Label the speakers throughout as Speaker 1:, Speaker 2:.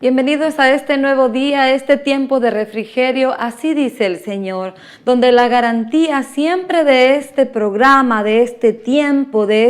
Speaker 1: Bienvenidos a este nuevo día, a este tiempo de refrigerio, así dice el Señor, donde la garantía siempre de este programa, de este tiempo, de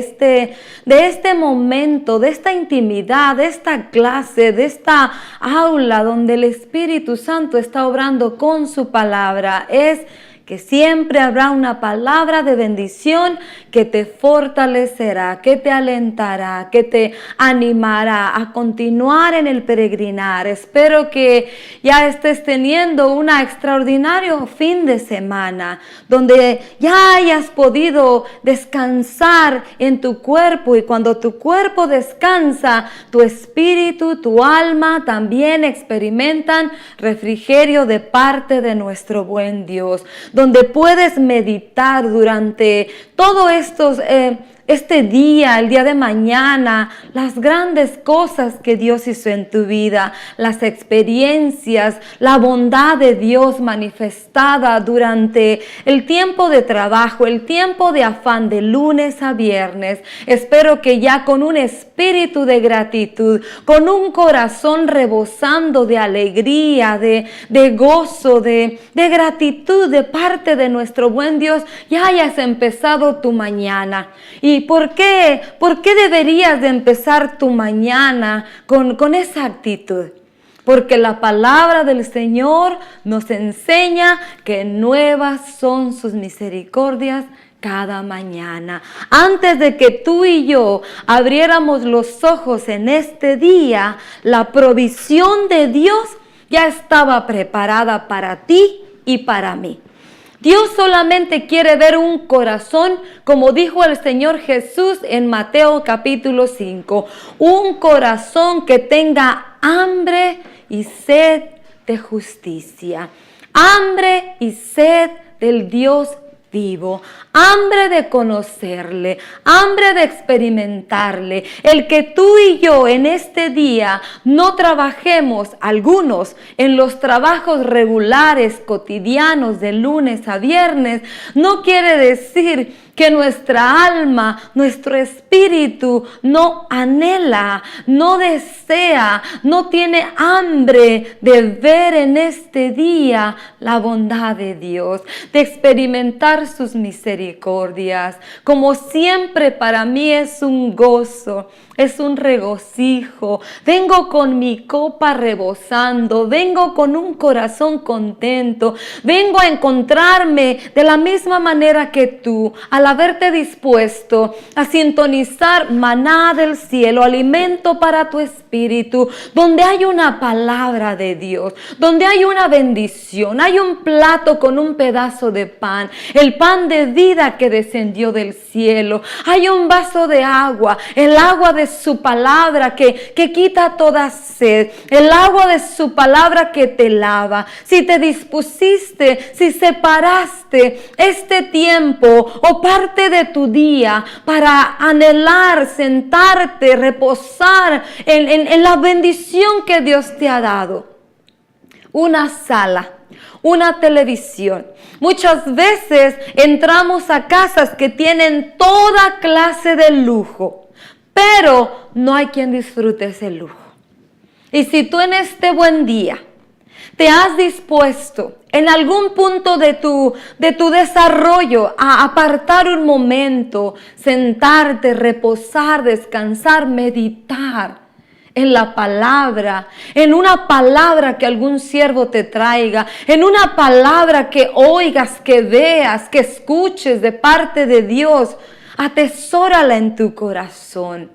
Speaker 1: este momento, de esta intimidad, de esta clase, de esta aula donde el Espíritu Santo está obrando con su palabra, es que siempre habrá una palabra de bendición que te fortalecerá, que te alentará, que te animará a continuar en el peregrinar. Espero que ya estés teniendo un extraordinario fin de semana, donde ya hayas podido descansar en tu cuerpo, y cuando tu cuerpo descansa, tu espíritu, tu alma también experimentan refrigerio de parte de nuestro buen Dios, donde puedes meditar durante todo este día, el día de mañana, las grandes cosas que Dios hizo en tu vida, las experiencias, la bondad de Dios manifestada durante el tiempo de trabajo, el tiempo de afán de lunes a viernes. Espero que ya con un espíritu de gratitud, con un corazón rebosando de alegría, de gozo, de gratitud de parte de nuestro buen Dios, ya hayas empezado tu mañana. ¿Y por qué deberías de empezar tu mañana con esa actitud? Porque la palabra del Señor nos enseña que nuevas son sus misericordias cada mañana. Antes de que tú y yo abriéramos los ojos en este día, la provisión de Dios ya estaba preparada para ti y para mí. Dios solamente quiere ver un corazón, como dijo el Señor Jesús en Mateo capítulo 5, un corazón que tenga hambre y sed de justicia, hambre y sed del Dios vivo, hambre de conocerle, hambre de experimentarle. El que tú y yo en este día no trabajemos, algunos, en los trabajos regulares, cotidianos, de lunes a viernes, no quiere decir que nuestra alma, nuestro espíritu no anhela, no desea, no tiene hambre de ver en este día la bondad de Dios, de experimentar sus misericordias. Como siempre, para mí es un gozo, es un regocijo. Vengo con mi copa rebosando, vengo con un corazón contento, vengo a encontrarme de la misma manera que tú, al haberte dispuesto a sintonizar maná del cielo, alimento para tu espíritu, donde hay una palabra de Dios, donde hay una bendición, hay un plato con un pedazo de pan, el pan de vida que descendió del cielo, hay un vaso de agua, el agua de su palabra que quita toda sed, el agua de su palabra que te lava. Si te dispusiste, si separaste este tiempo o parte de tu día para anhelar, sentarte, reposar en la bendición que Dios te ha dado, una sala, una televisión. Muchas veces entramos a casas que tienen toda clase de lujo, pero no hay quien disfrute ese lujo. Y si tú en este buen día te has dispuesto en algún punto de tu desarrollo a apartar un momento, sentarte, reposar, descansar, meditar en la palabra, en una palabra que algún siervo te traiga, en una palabra que oigas, que veas, que escuches de parte de Dios, atesórala en tu corazón.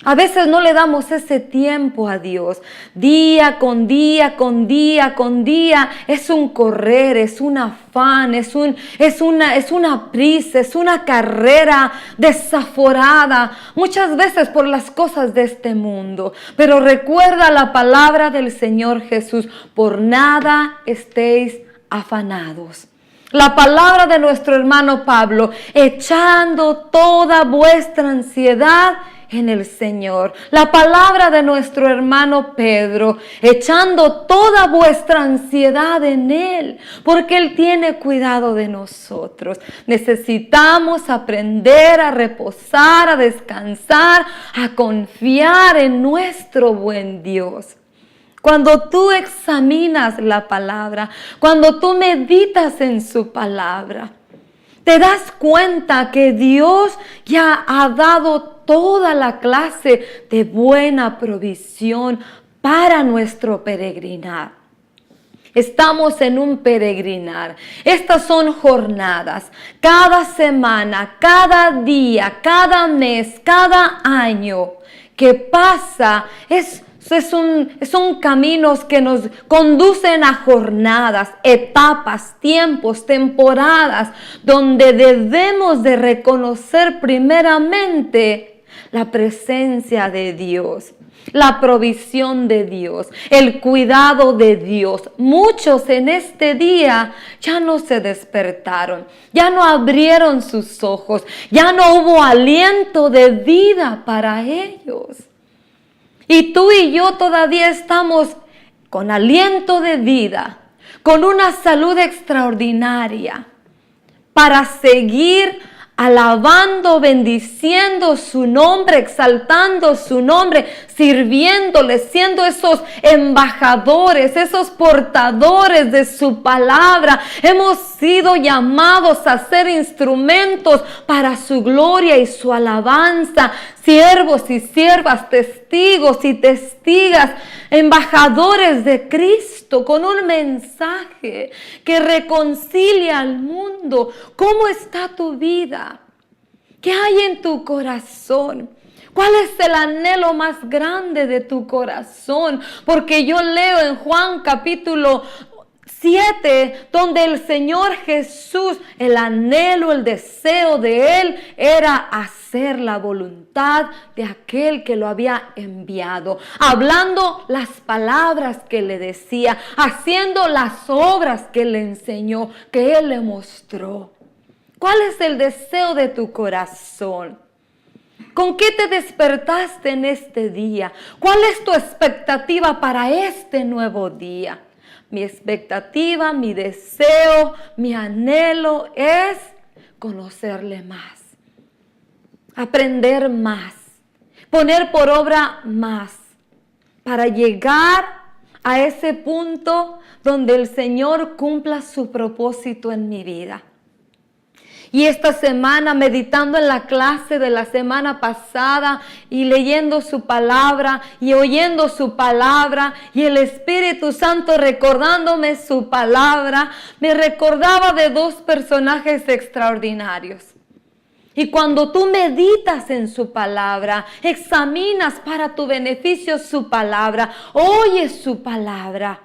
Speaker 1: A veces no le damos ese tiempo a Dios. Día con día, con día, con día, es un correr, es un afán, es una prisa, es una carrera desaforada, muchas veces por las cosas de este mundo. Pero recuerda la palabra del Señor Jesús: por nada estéis afanados. La palabra de nuestro hermano Pablo: echando toda vuestra ansiedad en el Señor. La palabra de nuestro hermano Pedro: echando toda vuestra ansiedad en Él, porque Él tiene cuidado de nosotros. Necesitamos aprender a reposar, a descansar, a confiar en nuestro buen Dios. Cuando tú examinas la palabra, cuando tú meditas en su palabra, te das cuenta que Dios ya ha dado toda la clase de buena provisión para nuestro peregrinar. Estamos en un peregrinar. Estas son jornadas. Cada semana, cada día, cada mes, cada año que pasa son caminos que nos conducen a jornadas, etapas, tiempos, temporadas, donde debemos de reconocer primeramente la presencia de Dios, la provisión de Dios, el cuidado de Dios. Muchos en este día ya no se despertaron, ya no abrieron sus ojos, ya no hubo aliento de vida para ellos. Y tú y yo todavía estamos con aliento de vida, con una salud extraordinaria, para seguir alabando, bendiciendo su nombre, exaltando su nombre, sirviéndole, siendo esos embajadores, esos portadores de su palabra. Hemos sido llamados a ser instrumentos para su gloria y su alabanza, siervos y siervas, testigos y testigas, embajadores de Cristo, con un mensaje que reconcilia al mundo. ¿Cómo está tu vida? ¿Qué hay en tu corazón? ¿Cuál es el anhelo más grande de tu corazón? Porque yo leo en Juan capítulo 7, donde el Señor Jesús, el anhelo, el deseo de Él era hacer la voluntad de aquel que lo había enviado, hablando las palabras que le decía, haciendo las obras que le enseñó, que Él le mostró. ¿Cuál es el deseo de tu corazón? ¿Con qué te despertaste en este día? ¿Cuál es tu expectativa para este nuevo día? Mi expectativa, mi deseo, mi anhelo es conocerle más, aprender más, poner por obra más, para llegar a ese punto donde el Señor cumpla su propósito en mi vida. Y esta semana, meditando en la clase de la semana pasada y leyendo su palabra y oyendo su palabra y el Espíritu Santo recordándome su palabra, me recordaba de dos personajes extraordinarios. Y cuando tú meditas en su palabra, examinas para tu beneficio su palabra, oyes su palabra,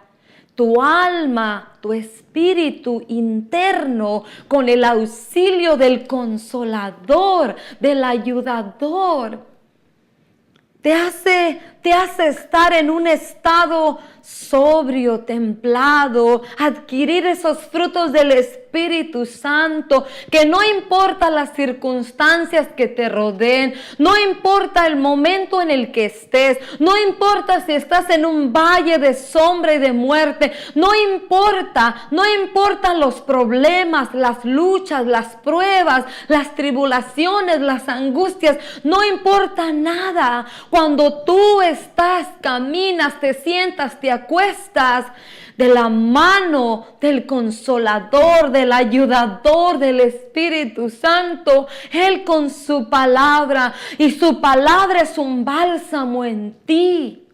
Speaker 1: tu alma, tu espíritu interno, con el auxilio del Consolador, del Ayudador, te hace estar en un estado sobrio, templado, adquirir esos frutos del Espíritu Santo, que no importa las circunstancias que te rodeen, no importa el momento en el que estés, no importa si estás en un valle de sombra y de muerte, no importan los problemas, las luchas, las pruebas, las tribulaciones, las angustias, no importa nada. Cuando tú estás, caminas, te sientas, te acuestas de la mano del Consolador, del Ayudador, del Espíritu Santo, Él con su palabra, y su palabra es un bálsamo en ti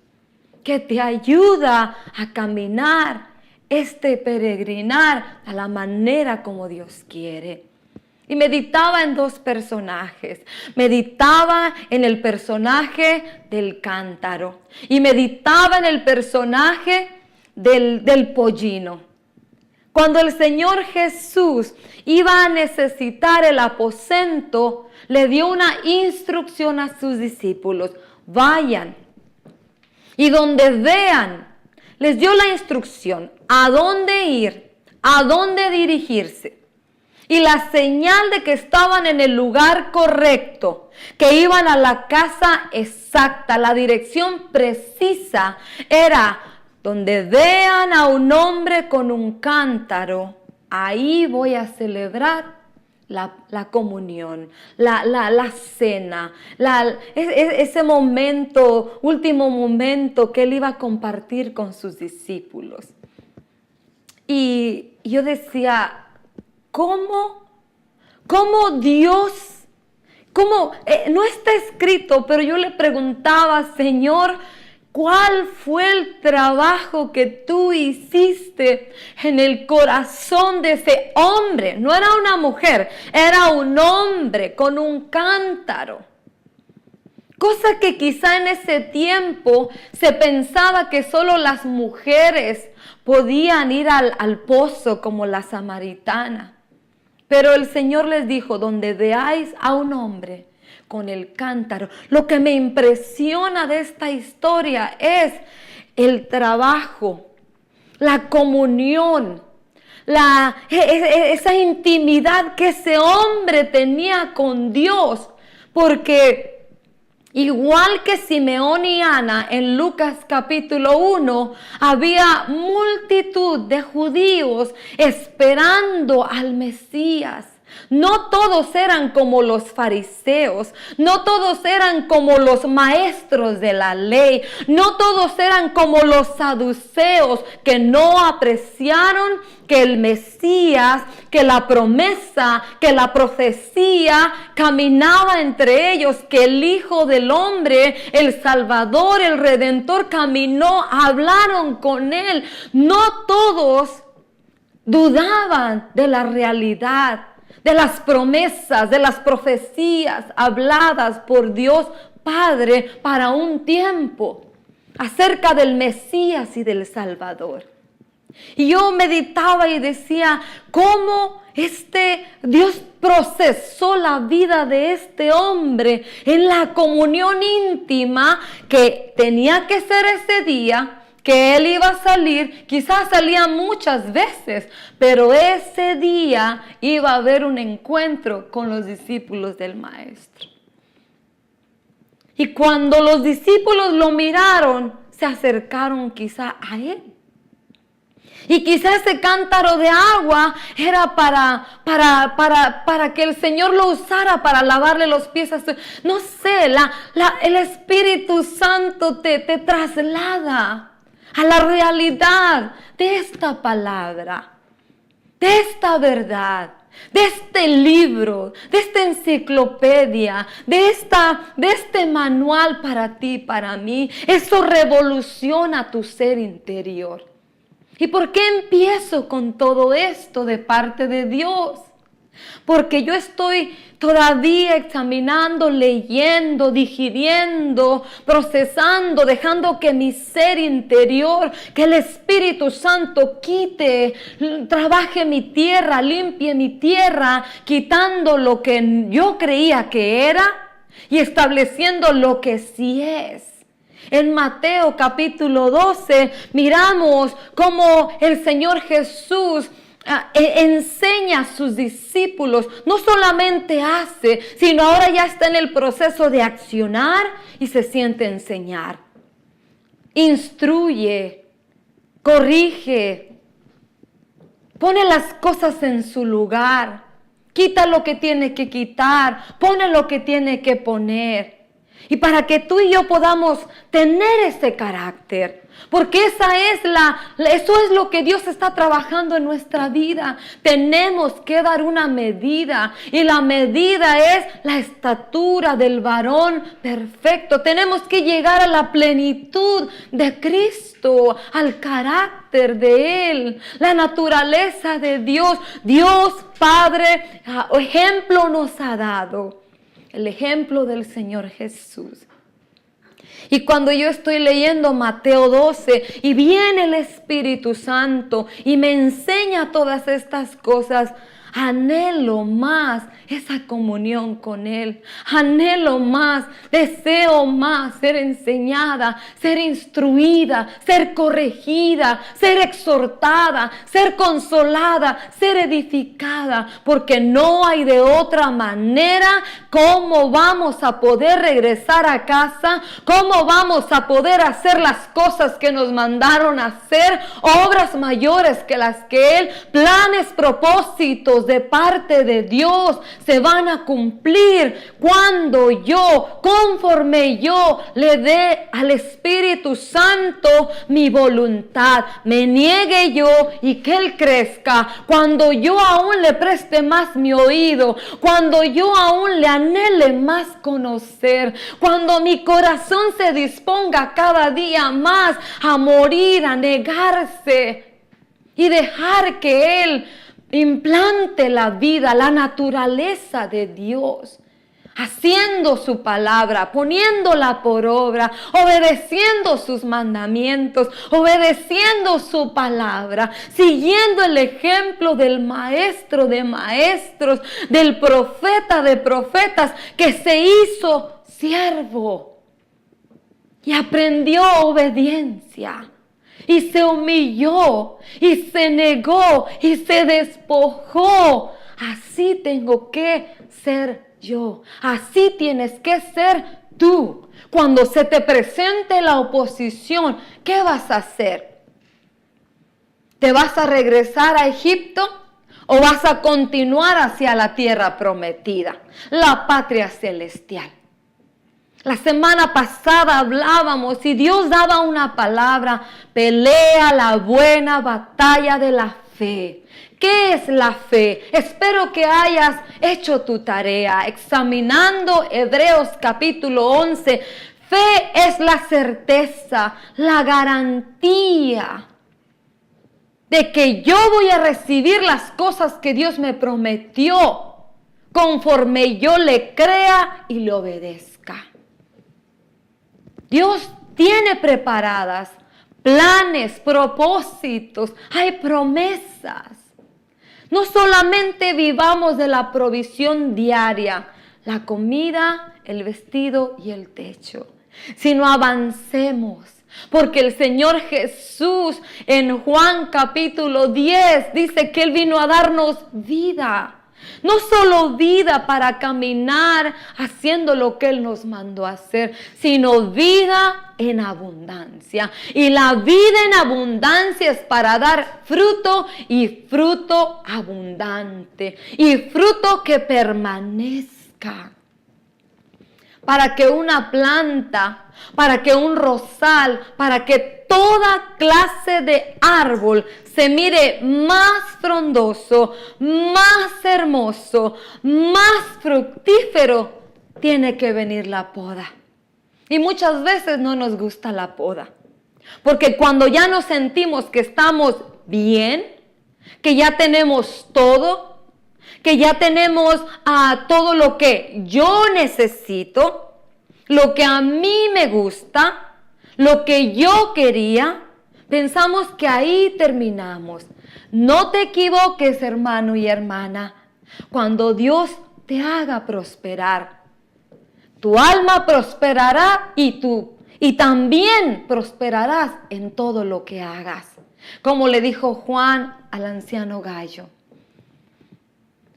Speaker 1: que te ayuda a caminar este peregrinar a la manera como Dios quiere. Y meditaba en dos personajes. Meditaba en el personaje del cántaro y meditaba en el personaje del pollino. Cuando el Señor Jesús iba a necesitar el aposento, le dio una instrucción a sus discípulos: vayan y donde vean, les dio la instrucción a dónde ir, a dónde dirigirse. Y la señal de que estaban en el lugar correcto, que iban a la casa exacta, la dirección precisa, era: donde vean a un hombre con un cántaro, ahí voy a celebrar la comunión, la cena, ese momento, último momento que él iba a compartir con sus discípulos. Y yo decía, ¿cómo Dios? No está escrito, pero yo le preguntaba, Señor, ¿cuál fue el trabajo que tú hiciste en el corazón de ese hombre? No era una mujer, era un hombre con un cántaro. Cosa que quizá en ese tiempo se pensaba que solo las mujeres podían ir al pozo como la samaritana. Pero el Señor les dijo, donde veáis a un hombre con el cántaro. Lo que me impresiona de esta historia es el trabajo, la comunión, esa intimidad que ese hombre tenía con Dios. Porque igual que Simeón y Ana en Lucas capítulo 1, había multitud de judíos esperando al Mesías. No todos eran como los fariseos, no todos eran como los maestros de la ley, no todos eran como los saduceos que no apreciaron que el Mesías, que la promesa, que la profecía caminaba entre ellos, que el Hijo del Hombre, el Salvador, el Redentor caminó, hablaron con él. No todos dudaban de la realidad, de las promesas, de las profecías habladas por Dios Padre para un tiempo acerca del Mesías y del Salvador. Y yo meditaba y decía, ¿cómo Dios procesó la vida de este hombre en la comunión íntima que tenía que ser ese día? Que él iba a salir, quizás salía muchas veces, pero ese día iba a haber un encuentro con los discípulos del Maestro. Y cuando los discípulos lo miraron, se acercaron quizá a él. Y quizá ese cántaro de agua era para que el Señor lo usara para lavarle los pies a su... No sé, el Espíritu Santo te traslada a la realidad de esta palabra, de esta verdad, de este libro, de esta enciclopedia, de este manual para ti, para mí. Eso revoluciona tu ser interior. ¿Y por qué empiezo con todo esto de parte de Dios? Porque yo estoy todavía examinando, leyendo, digiriendo, procesando, dejando que mi ser interior, que el Espíritu Santo quite, trabaje mi tierra, limpie mi tierra, quitando lo que yo creía que era y estableciendo lo que sí es. En Mateo capítulo 12 miramos cómo el Señor Jesús enseña a sus discípulos, no solamente hace, sino ahora ya está en el proceso de accionar y se siente enseñar. Instruye, corrige, pone las cosas en su lugar, quita lo que tiene que quitar, pone lo que tiene que poner. Y para que tú y yo podamos tener ese carácter, porque eso es lo que Dios está trabajando en nuestra vida. Tenemos que dar una medida, y la medida es la estatura del varón perfecto. Tenemos que llegar a la plenitud de Cristo, al carácter de Él, la naturaleza de Dios. Dios Padre, ejemplo nos ha dado. El ejemplo del Señor Jesús. Y cuando yo estoy leyendo Mateo 12 y viene el Espíritu Santo y me enseña todas estas cosas, anhelo más esa comunión con Él. Anhelo más, deseo más ser enseñada, ser instruida, ser corregida, ser exhortada, ser consolada, ser edificada, porque no hay de otra manera cómo vamos a poder regresar a casa, cómo vamos a poder hacer las cosas que nos mandaron a hacer, obras mayores que las que Él, planes, propósitos, propósitos de parte de Dios se van a cumplir cuando yo, conforme yo le dé al Espíritu Santo mi voluntad, me niegue yo y que Él crezca, cuando yo aún le preste más mi oído, cuando yo aún le anhele más conocer, cuando mi corazón se disponga cada día más a morir, a negarse y dejar que Él implante la vida, la naturaleza de Dios, haciendo su palabra, poniéndola por obra, obedeciendo sus mandamientos, obedeciendo su palabra, siguiendo el ejemplo del maestro de maestros, del profeta de profetas, que se hizo siervo y aprendió obediencia. Y se humilló, y se negó, y se despojó. Así tengo que ser yo. Así tienes que ser tú. Cuando se te presente la oposición, ¿qué vas a hacer? ¿Te vas a regresar a Egipto o vas a continuar hacia la tierra prometida, la patria celestial? La semana pasada hablábamos y Dios daba una palabra: pelea la buena batalla de la fe. ¿Qué es la fe? Espero que hayas hecho tu tarea examinando Hebreos capítulo 11. Fe es la certeza, la garantía de que yo voy a recibir las cosas que Dios me prometió conforme yo le crea y le obedezca. Dios tiene preparadas planes, propósitos, hay promesas. No solamente vivamos de la provisión diaria, la comida, el vestido y el techo, sino avancemos. Porque el Señor Jesús en Juan capítulo 10 dice que Él vino a darnos vida. No solo vida para caminar haciendo lo que Él nos mandó a hacer, sino vida en abundancia. Y la vida en abundancia es para dar fruto, y fruto abundante, y fruto que permanezca. Para que una planta, para que un rosal, para que toda clase de árbol se mire más frondoso, más hermoso, más fructífero, tiene que venir la poda. Y muchas veces no nos gusta la poda, porque cuando ya nos sentimos que estamos bien, que ya tenemos todo, que ya tenemos todo lo que yo necesito, lo que a mí me gusta, lo que yo quería, pensamos que ahí terminamos. No te equivoques, hermano y hermana. Cuando Dios te haga prosperar, tu alma prosperará y también prosperarás en todo lo que hagas. Como le dijo Juan al anciano Gallo.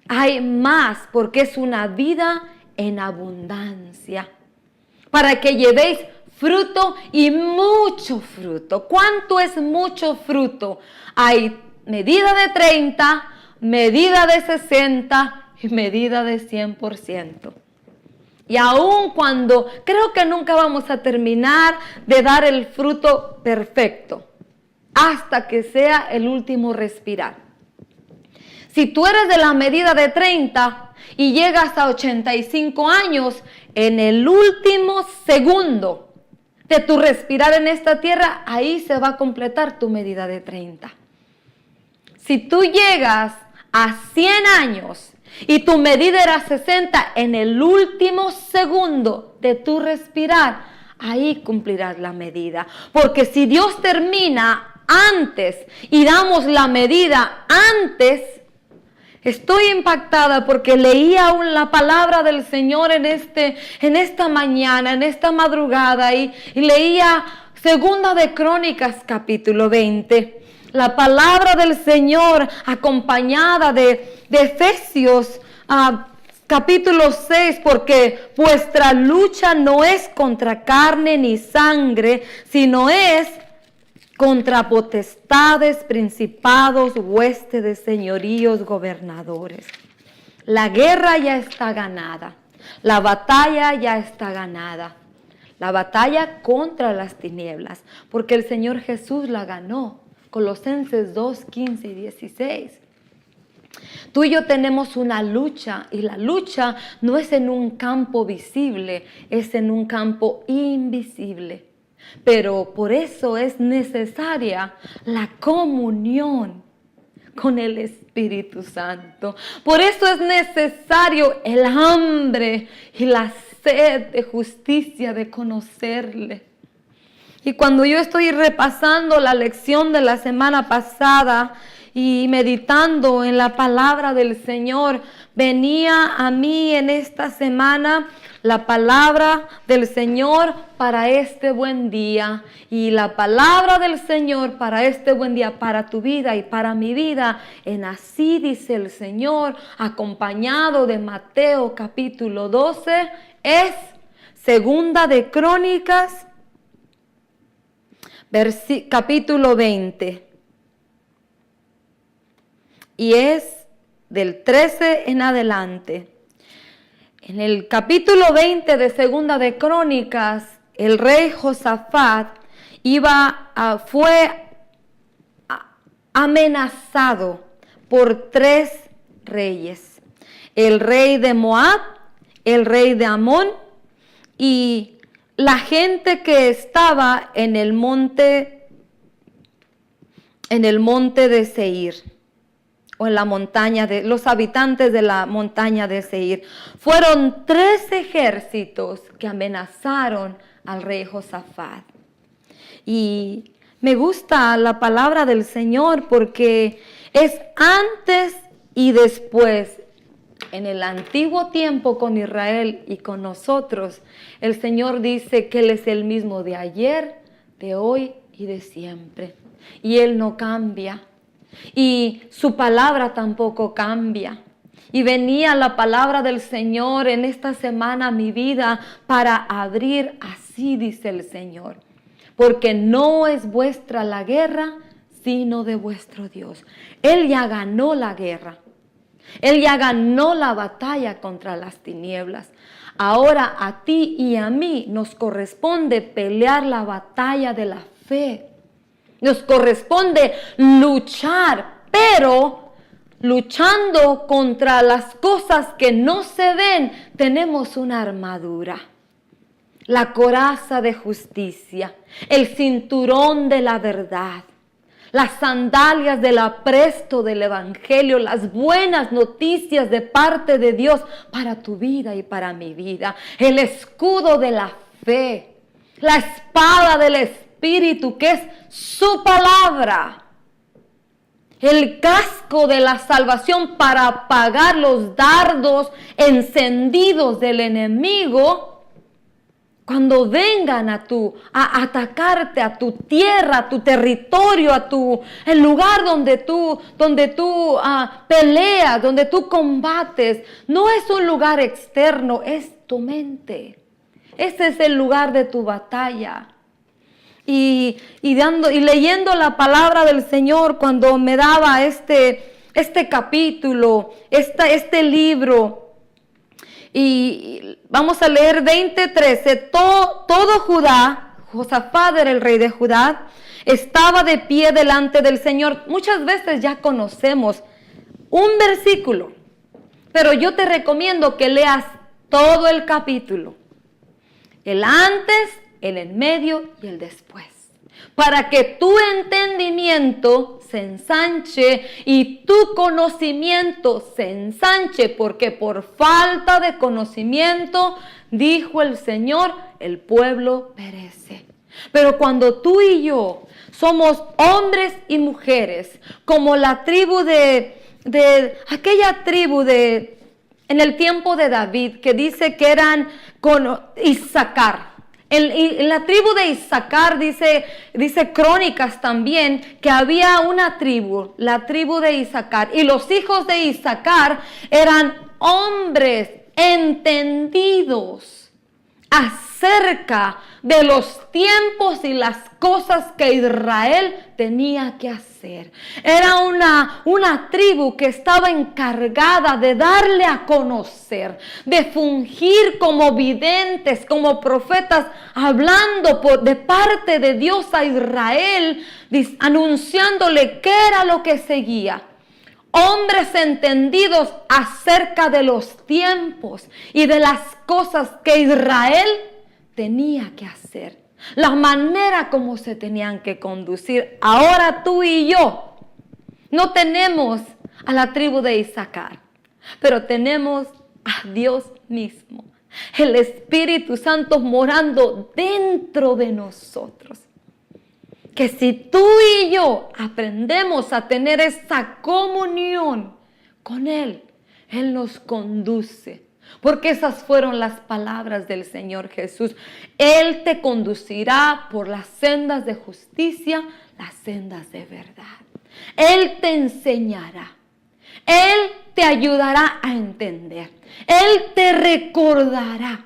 Speaker 1: Hay más, porque es una vida en abundancia, para que llevéis fruto y mucho fruto. ¿Cuánto es mucho fruto? Hay medida de 30, medida de 60 y medida de 100%. Y aun cuando creo que nunca vamos a terminar de dar el fruto perfecto, hasta que sea el último respirar. Si tú eres de la medida de 30 y llegas a 85 años, en el último segundo de tu respirar en esta tierra, ahí se va a completar tu medida de 30. Si tú llegas a 100 años y tu medida era 60, en el último segundo de tu respirar, ahí cumplirás la medida. Porque si Dios termina antes y damos la medida antes, estoy impactada porque leía aún la palabra del Señor en esta mañana, en esta madrugada, y leía Segunda de Crónicas capítulo 20. La palabra del Señor acompañada de Efesios capítulo 6, porque vuestra lucha no es contra carne ni sangre, sino es contra potestades, principados, huestes de señoríos, gobernadores. La guerra ya está ganada. La batalla ya está ganada. La batalla contra las tinieblas, porque el Señor Jesús la ganó. Colosenses 2, 15 y 16. Tú y yo tenemos una lucha, y la lucha no es en un campo visible, es en un campo invisible. Pero por eso es necesaria la comunión con el Espíritu Santo. Por eso es necesario el hambre y la sed de justicia, de conocerle. Y cuando yo estoy repasando la lección de la semana pasada y meditando en la palabra del Señor, venía a mí en esta semana la palabra del Señor para este buen día. Y la palabra del Señor para este buen día, para tu vida y para mi vida, en así dice el Señor, acompañado de Mateo capítulo 12, es Segunda de Crónicas, capítulo 20. Y es del 13 en adelante. En el capítulo 20 de Segunda de Crónicas, el rey Josafat fue amenazado por 3 reyes. El rey de Moab, el rey de Amón y la gente que estaba en el monte de Seir, o en la montaña los habitantes de la montaña de Seir. Fueron 3 ejércitos que amenazaron al rey Josafat. Y me gusta la palabra del Señor porque es antes y después. En el antiguo tiempo con Israel y con nosotros, el Señor dice que Él es el mismo de ayer, de hoy y de siempre. Y Él no cambia. Y su palabra tampoco cambia. Y venía la palabra del Señor en esta semana a mi vida para abrir, así dice el Señor. Porque no es vuestra la guerra, sino de vuestro Dios. Él ya ganó la guerra. Él ya ganó la batalla contra las tinieblas. Ahora a ti y a mí nos corresponde pelear la batalla de la fe. Nos corresponde luchar, pero luchando contra las cosas que no se ven, tenemos una armadura. La coraza de justicia, el cinturón de la verdad, las sandalias del apresto del evangelio, las buenas noticias de parte de Dios para tu vida y para mi vida, el escudo de la fe, la espada del Espíritu, que es su palabra, el casco de la salvación para apagar los dardos encendidos del enemigo cuando vengan a atacarte, a tu tierra, a tu territorio, el lugar donde tú peleas, donde tú combates. No es un lugar externo, es tu mente. Ese es el lugar de tu batalla. Y leyendo la palabra del Señor, cuando me daba este capítulo, este libro, y vamos a leer 20:13. Todo Judá, Josafat era el rey de Judá, estaba de pie delante del Señor. Muchas veces ya conocemos un versículo, pero yo te recomiendo que leas todo el capítulo. El antes, el en medio y el después. Para que tu entendimiento se ensanche y tu conocimiento se ensanche, porque por falta de conocimiento, dijo el Señor, el pueblo perece. Pero cuando tú y yo somos hombres y mujeres, como la tribu aquella tribu en el tiempo de David, que dice que eran con Isaacar. En la tribu de Isaacar dice Crónicas también que había una tribu, la tribu de Isaacar, y los hijos de Isaacar eran hombres entendidos acerca de los tiempos y las cosas que Israel tenía que hacer. Era una tribu que estaba encargada de darle a conocer, de fungir como videntes, como profetas, hablando de parte de Dios a Israel, anunciándole qué era lo que seguía. Hombres entendidos acerca de los tiempos y de las cosas que Israel tenía que hacer, la manera como se tenían que conducir. Ahora tú y yo no tenemos a la tribu de Isaacar, pero tenemos a Dios mismo, el Espíritu Santo morando dentro de nosotros. Que si tú y yo aprendemos a tener esa comunión con Él, Él nos conduce. Porque esas fueron las palabras del Señor Jesús. Él te conducirá por las sendas de justicia, las sendas de verdad. Él te enseñará. Él te ayudará a entender. Él te recordará.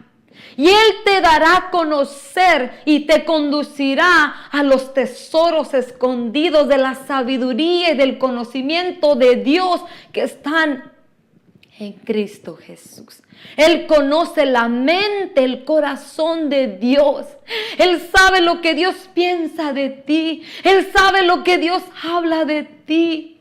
Speaker 1: Y Él te dará a conocer y te conducirá a los tesoros escondidos de la sabiduría y del conocimiento de Dios que están en Cristo Jesús. Él conoce la mente, el corazón de Dios. Él sabe lo que Dios piensa de ti. Él sabe lo que Dios habla de ti,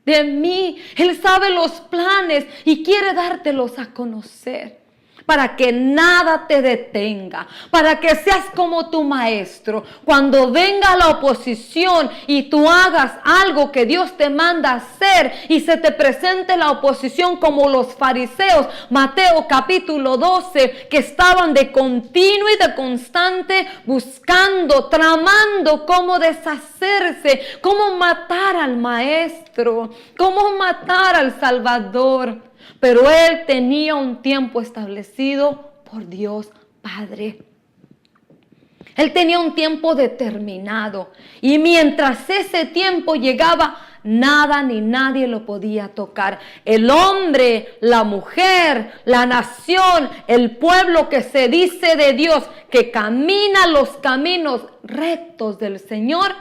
Speaker 1: de mí. Él sabe los planes y quiere dártelos a conocer. Para que nada te detenga, para que seas como tu maestro. Cuando venga la oposición y tú hagas algo que Dios te manda hacer y se te presente la oposición como los fariseos, Mateo capítulo 12, que estaban de continuo y de constante buscando, tramando cómo deshacerse, cómo matar al maestro, cómo matar al Salvador. Pero Él tenía un tiempo establecido por Dios Padre. Él tenía un tiempo determinado. Y mientras ese tiempo llegaba, nada ni nadie lo podía tocar. El hombre, la mujer, la nación, el pueblo que se dice de Dios, que camina los caminos rectos del Señor.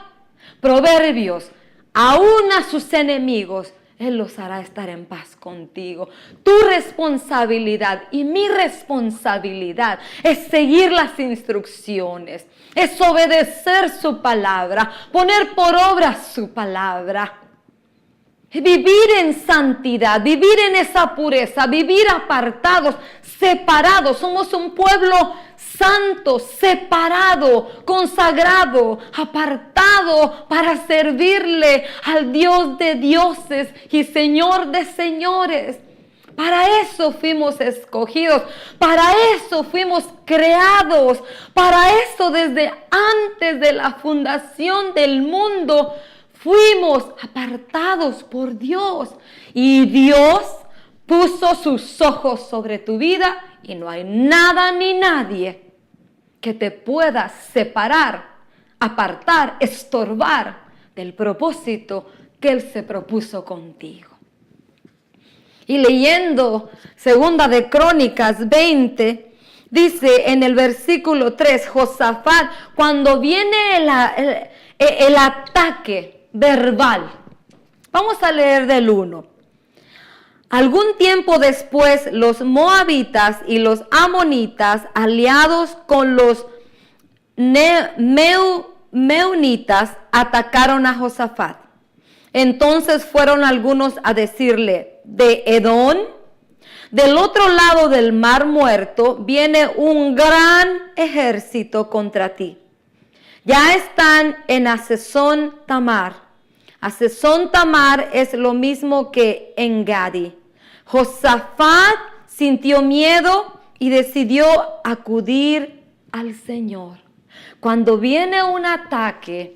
Speaker 1: Proverbios, aún a sus enemigos, Él los hará estar en paz contigo. Tu responsabilidad y mi responsabilidad es seguir las instrucciones, es obedecer su palabra, poner por obra su palabra. Vivir en santidad, vivir en esa pureza, vivir apartados, separados. Somos un pueblo santo, separado, consagrado, apartado para servirle al Dios de dioses y Señor de señores. Para eso fuimos escogidos, para eso fuimos creados, para eso desde antes de la fundación del mundo fuimos apartados por Dios. Y Dios puso sus ojos sobre tu vida y no hay nada ni nadie que te pueda separar, apartar, estorbar del propósito que Él se propuso contigo. Y leyendo Segunda de Crónicas 20, dice en el versículo 3, Josafat, cuando viene el ataque verbal, vamos a leer del 1. Algún tiempo después, los moabitas y los amonitas, aliados con los meunitas, atacaron a Josafat. Entonces fueron algunos a decirle, de Edom, del otro lado del mar muerto, viene un gran ejército contra ti. Ya están en Hazezón Tamar. Hazezón Tamar es lo mismo que En-Gadi. Josafat sintió miedo y decidió acudir al Señor. Cuando viene un ataque,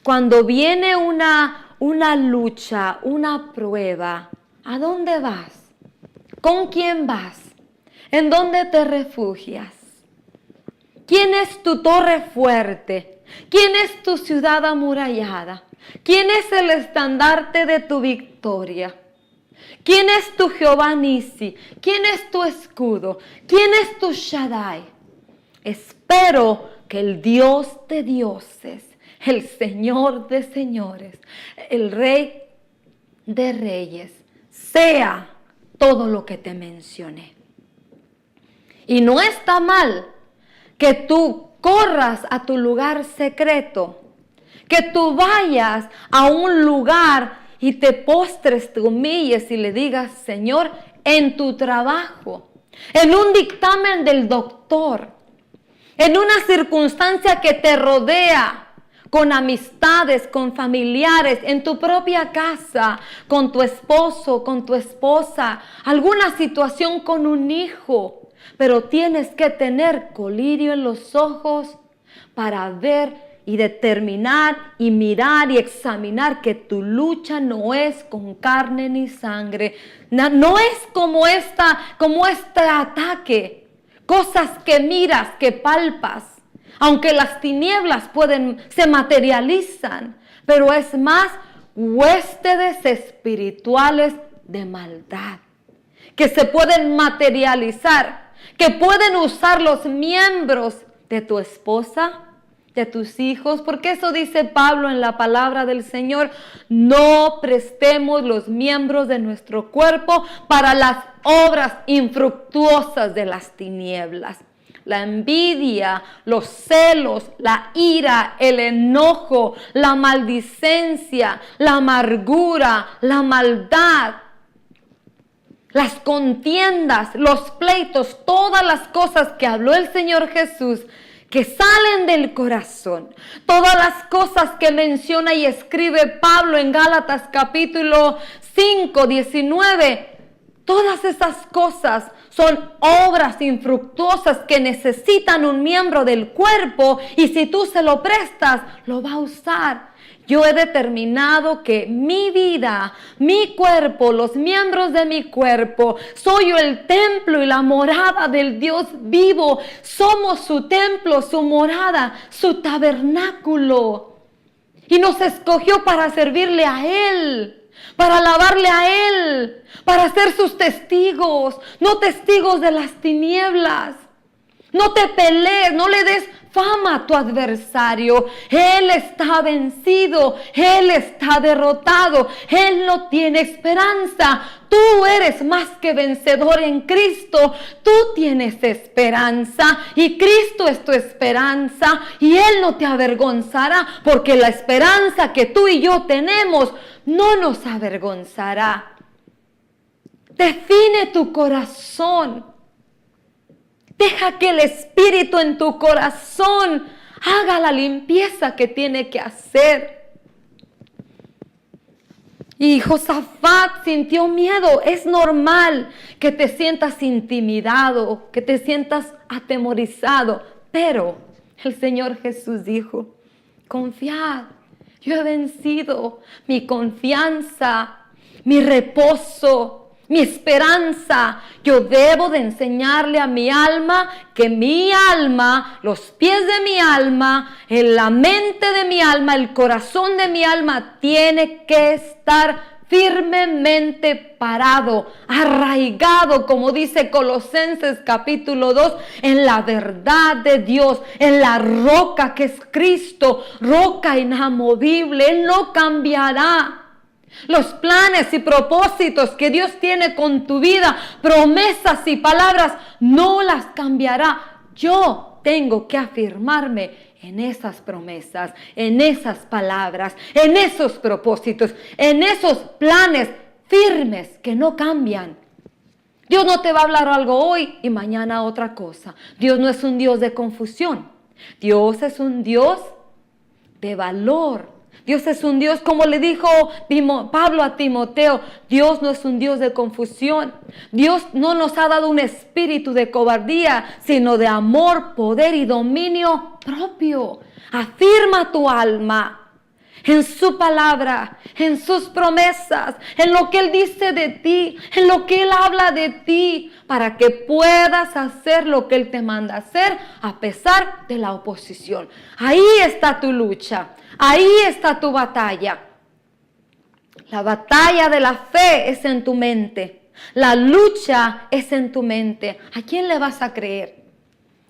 Speaker 1: cuando viene una lucha, una prueba, ¿a dónde vas? ¿Con quién vas? ¿En dónde te refugias? ¿Quién es tu torre fuerte? ¿Quién es tu ciudad amurallada? ¿Quién es el estandarte de tu victoria? ¿Quién es tu Jehová Nisi? ¿Quién es tu escudo? ¿Quién es tu Shaddai? Espero que el Dios de dioses, el Señor de señores, el Rey de reyes, sea todo lo que te mencioné. Y no está mal que tú corras a tu lugar secreto, que tú vayas a un lugar y te postres, te humilles y le digas: Señor, en tu trabajo, en un dictamen del doctor, en una circunstancia que te rodea, con amistades, con familiares, en tu propia casa, con tu esposo, con tu esposa, alguna situación con un hijo. Pero tienes que tener colirio en los ojos para ver y determinar y mirar y examinar que tu lucha no es con carne ni sangre. No es como este ataque, cosas que miras, que palpas. Aunque las tinieblas se materializan, pero es más huestes espirituales de maldad que se pueden materializar, que pueden usar los miembros de tu esposa, de tus hijos, porque eso dice Pablo en la palabra del Señor: no prestemos los miembros de nuestro cuerpo para las obras infructuosas de las tinieblas. La envidia, los celos, la ira, el enojo, la maldicencia, la amargura, la maldad, las contiendas, los pleitos, todas las cosas que habló el Señor Jesús, que salen del corazón, todas las cosas que menciona y escribe Pablo en Gálatas capítulo 5, 19, todas esas cosas son obras infructuosas que necesitan un miembro del cuerpo, y si tú se lo prestas, lo va a usar. Yo he determinado que mi vida, mi cuerpo, los miembros de mi cuerpo, soy yo el templo y la morada del Dios vivo. Somos su templo, su morada, su tabernáculo. Y nos escogió para servirle a Él, para alabarle a Él, para ser sus testigos, no testigos de las tinieblas. No te pelees, no le des fama a tu adversario. Él está vencido, Él está derrotado, Él no tiene esperanza. Tú eres más que vencedor en Cristo. Tú tienes esperanza y Cristo es tu esperanza, y Él no te avergonzará, porque la esperanza que tú y yo tenemos no nos avergonzará. Define tu corazón. Deja que el Espíritu en tu corazón haga la limpieza que tiene que hacer. Y Josafat sintió miedo. Es normal que te sientas intimidado, que te sientas atemorizado. Pero el Señor Jesús dijo: confiad, yo he vencido. Mi confianza, mi reposo, mi esperanza, yo debo de enseñarle a mi alma que mi alma, los pies de mi alma, la mente de mi alma, el corazón de mi alma tiene que estar firmemente parado, arraigado, como dice Colosenses capítulo 2, en la verdad de Dios, en la roca que es Cristo, roca inamovible. Él no cambiará. Los planes y propósitos que Dios tiene con tu vida, promesas y palabras, no las cambiará. Yo tengo que afirmarme en esas promesas, en esas palabras, en esos propósitos, en esos planes firmes que no cambian. Dios no te va a hablar algo hoy y mañana otra cosa. Dios no es un Dios de confusión. Dios es un Dios de valor. Dios es un Dios, como le dijo Pablo a Timoteo, Dios no es un Dios de confusión. Dios no nos ha dado un espíritu de cobardía, sino de amor, poder y dominio propio. Afirma tu alma en su palabra, en sus promesas, en lo que Él dice de ti, en lo que Él habla de ti, para que puedas hacer lo que Él te manda hacer a pesar de la oposición. Ahí está tu lucha, ahí está tu batalla. La batalla de la fe es en tu mente, la lucha es en tu mente. ¿A quién le vas a creer?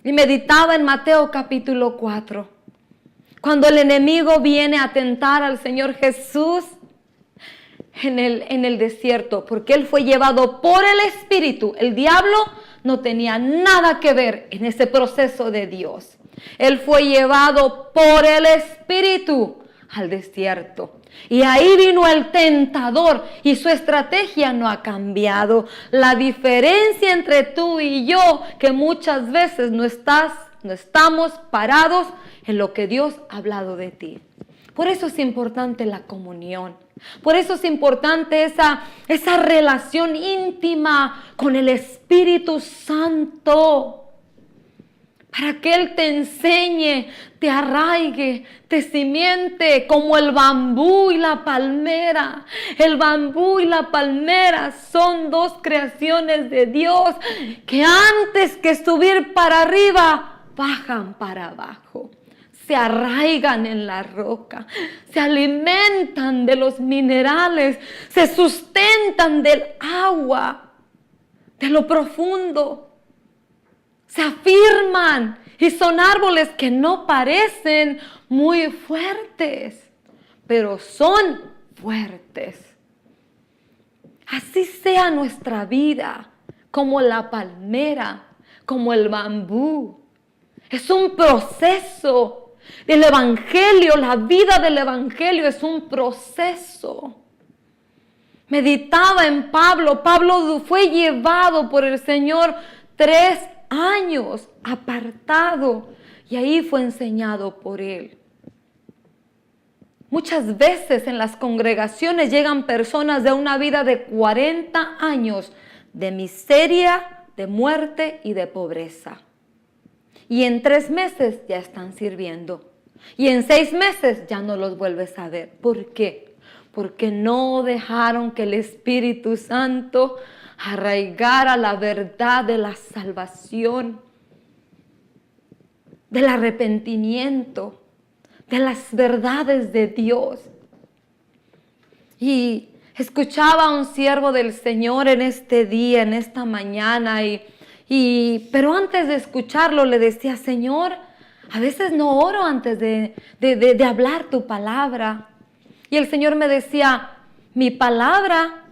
Speaker 1: Y meditaba en Mateo capítulo 4. Cuando el enemigo viene a tentar al Señor Jesús en el desierto, porque Él fue llevado por el Espíritu. El diablo no tenía nada que ver en ese proceso de Dios. Él fue llevado por el Espíritu al desierto. Y ahí vino el tentador y su estrategia no ha cambiado. La diferencia entre tú y yo, que muchas veces no estamos parados en lo que Dios ha hablado de ti. Por eso es importante la comunión. Por eso es importante esa relación íntima con el Espíritu Santo. Para que Él te enseñe, te arraigue, te cimente como el bambú y la palmera. El bambú y la palmera son dos creaciones de Dios que antes que subir para arriba, bajan para abajo. Se arraigan en la roca, se alimentan de los minerales, se sustentan del agua, de lo profundo. Se afirman y son árboles que no parecen muy fuertes, pero son fuertes. Así sea nuestra vida, como la palmera, como el bambú. Es un proceso. El Evangelio, la vida del Evangelio es un proceso. Meditaba en Pablo. Pablo fue llevado por el Señor 3 años apartado y ahí fue enseñado por Él. Muchas veces en las congregaciones llegan personas de una vida de 40 años de miseria, de muerte y de pobreza. Y en 3 meses ya están sirviendo. Y en 6 meses ya no los vuelves a ver. ¿Por qué? Porque no dejaron que el Espíritu Santo arraigara la verdad de la salvación, del arrepentimiento, de las verdades de Dios. Y escuchaba a un siervo del Señor en este día, en esta mañana, pero antes de escucharlo le decía: Señor, a veces no oro antes de hablar tu palabra. Y el Señor me decía: mi palabra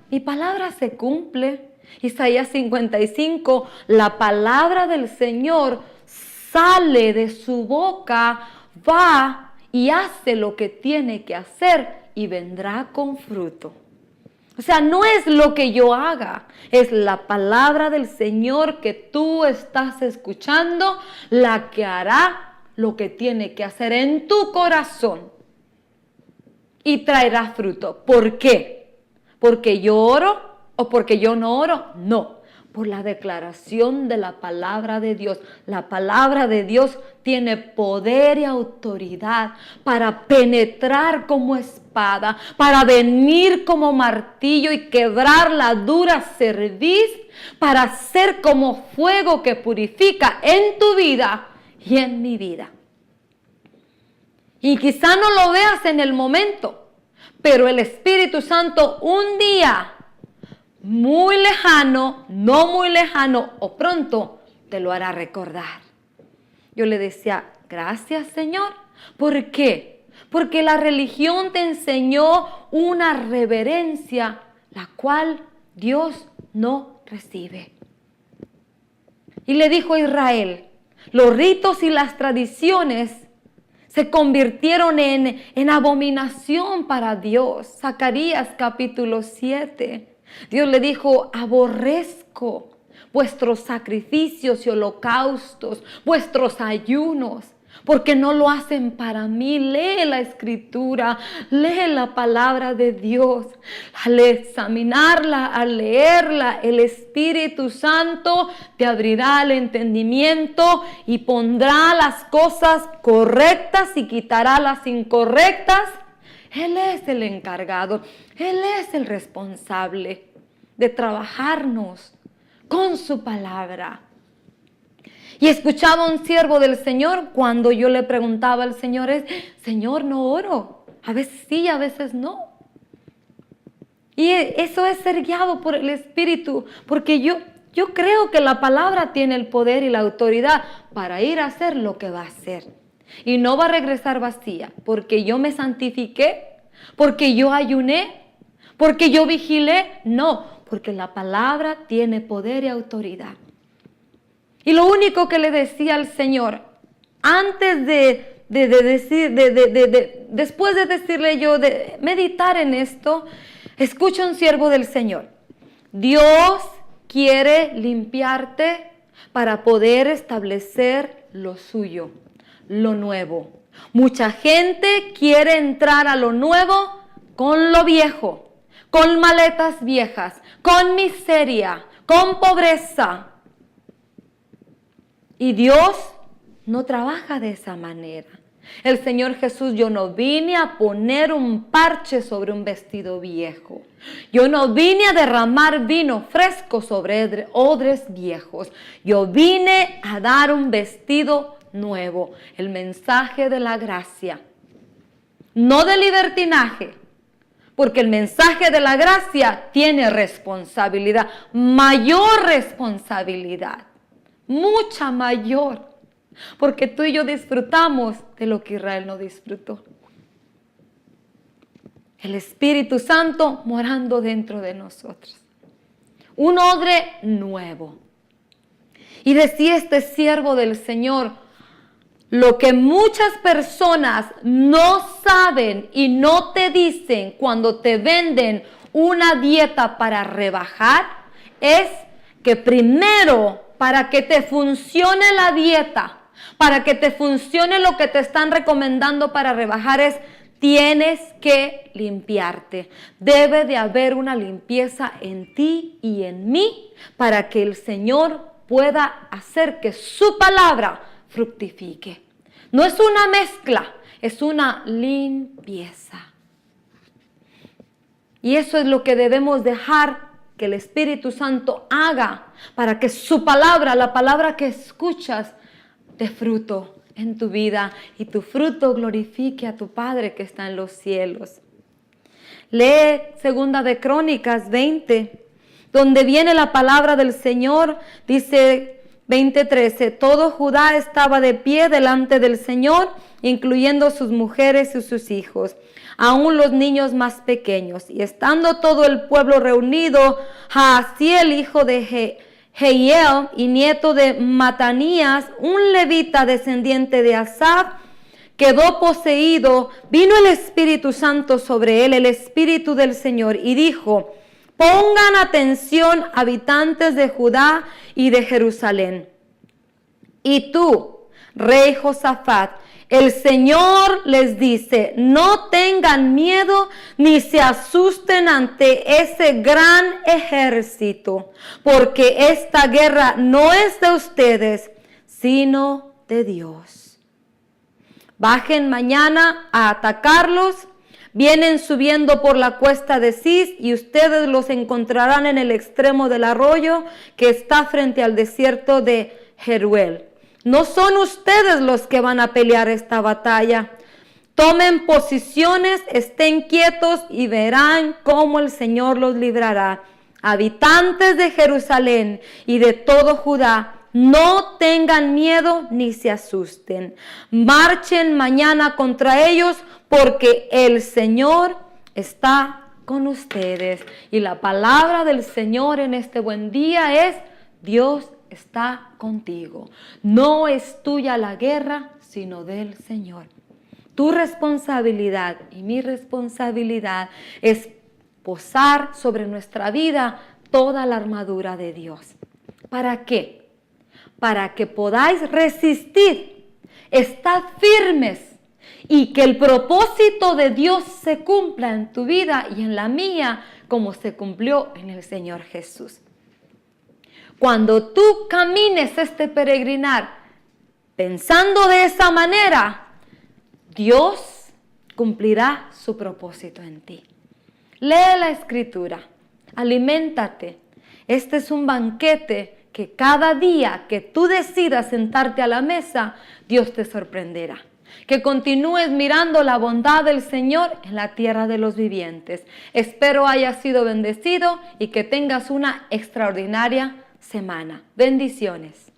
Speaker 1: se cumple. Isaías 55, la palabra del Señor sale de su boca, va y hace lo que tiene que hacer y vendrá con fruto. O sea, no es lo que yo haga, es la palabra del Señor que tú estás escuchando, la que hará lo que tiene que hacer en tu corazón y traerá fruto. ¿Por qué? ¿Porque yo oro o porque yo no oro? No, por la declaración de la palabra de Dios. La palabra de Dios tiene poder y autoridad para penetrar como espada, para venir como martillo y quebrar la dura cerviz, para ser como fuego que purifica en tu vida y en mi vida. Y quizá no lo veas en el momento, pero el Espíritu Santo un día muy lejano, no muy lejano o pronto te lo hará recordar. Yo le decía: gracias, Señor. ¿Por qué? Porque la religión te enseñó una reverencia la cual Dios no recibe. Y le dijo a Israel: los ritos y las tradiciones se convirtieron en abominación para Dios. Zacarías capítulo 7. Dios le dijo: aborrezco vuestros sacrificios y holocaustos, vuestros ayunos, porque no lo hacen para mí. Lee la Escritura, lee la palabra de Dios. Al examinarla, al leerla, el Espíritu Santo te abrirá el entendimiento y pondrá las cosas correctas y quitará las incorrectas. Él es el encargado, Él es el responsable de trabajarnos con su palabra. Y escuchaba a un siervo del Señor cuando yo le preguntaba al Señor: Señor, no oro. A veces sí, a veces no. Y eso es ser guiado por el Espíritu, porque yo Yo creo que la palabra tiene el poder y la autoridad para ir a hacer lo que va a hacer. Y no va a regresar vacía, porque yo me santifiqué, porque yo ayuné, porque yo vigilé. No, porque la palabra tiene poder y autoridad. Y lo único que le decía al Señor, antes después de decirle yo, de meditar en esto, escucha un siervo del Señor. Dios quiere limpiarte para poder establecer lo suyo, lo nuevo. Mucha gente quiere entrar a lo nuevo con lo viejo, con maletas viejas, con miseria, con pobreza. Y Dios no trabaja de esa manera. El Señor Jesús, yo no vine a poner un parche sobre un vestido viejo. Yo no vine a derramar vino fresco sobre odres viejos. Yo vine a dar un vestido nuevo. El mensaje de la gracia. No de libertinaje. Porque el mensaje de la gracia tiene responsabilidad. Mayor responsabilidad. Mucha mayor. Porque tú y yo disfrutamos de lo que Israel no disfrutó. El Espíritu Santo morando dentro de nosotros. Un odre nuevo. Y decía este siervo del Señor, lo que muchas personas no saben y no te dicen cuando te venden una dieta para rebajar, es que primero, para que te funcione la dieta, para que te funcione lo que te están recomendando para rebajar, tienes que limpiarte. Debe de haber una limpieza en ti y en mí para que el Señor pueda hacer que su palabra fructifique. No es una mezcla, es una limpieza. Y eso es lo que debemos dejar que el Espíritu Santo haga para que su palabra, la palabra que escuchas, dé fruto en tu vida y tu fruto glorifique a tu Padre que está en los cielos. Lee 2 de Crónicas 20, donde viene la palabra del Señor, dice 20:13, todo Judá estaba de pie delante del Señor, incluyendo sus mujeres y sus hijos, aún los niños más pequeños. Y estando todo el pueblo reunido, Jaasiel, hijo de Jehiel y nieto de Matanías, un levita descendiente de Asaf, quedó poseído. Vino el Espíritu Santo sobre él, el Espíritu del Señor, y dijo: pongan atención, habitantes de Judá y de Jerusalén. Y tú, rey Josafat, el Señor les dice: no tengan miedo ni se asusten ante ese gran ejército, porque esta guerra no es de ustedes, sino de Dios. Bajen mañana a atacarlos. Vienen subiendo por la cuesta de Cis y ustedes los encontrarán en el extremo del arroyo que está frente al desierto de Jeruel. No son ustedes los que van a pelear esta batalla. Tomen posiciones, estén quietos y verán cómo el Señor los librará. Habitantes de Jerusalén y de todo Judá, no tengan miedo ni se asusten. Marchen mañana contra ellos porque el Señor está con ustedes. Y la palabra del Señor en este buen día es: Dios está contigo. No es tuya la guerra, sino del Señor. Tu responsabilidad y mi responsabilidad es posar sobre nuestra vida toda la armadura de Dios. ¿Para qué? Para que podáis resistir, estad firmes y que el propósito de Dios se cumpla en tu vida y en la mía como se cumplió en el Señor Jesús. Cuando tú camines este peregrinar pensando de esa manera, Dios cumplirá su propósito en ti. Lee la Escritura, aliméntate. Este es un banquete que cada día que tú decidas sentarte a la mesa, Dios te sorprenderá. Que continúes mirando la bondad del Señor en la tierra de los vivientes. Espero hayas sido bendecido y que tengas una extraordinaria semana. Bendiciones.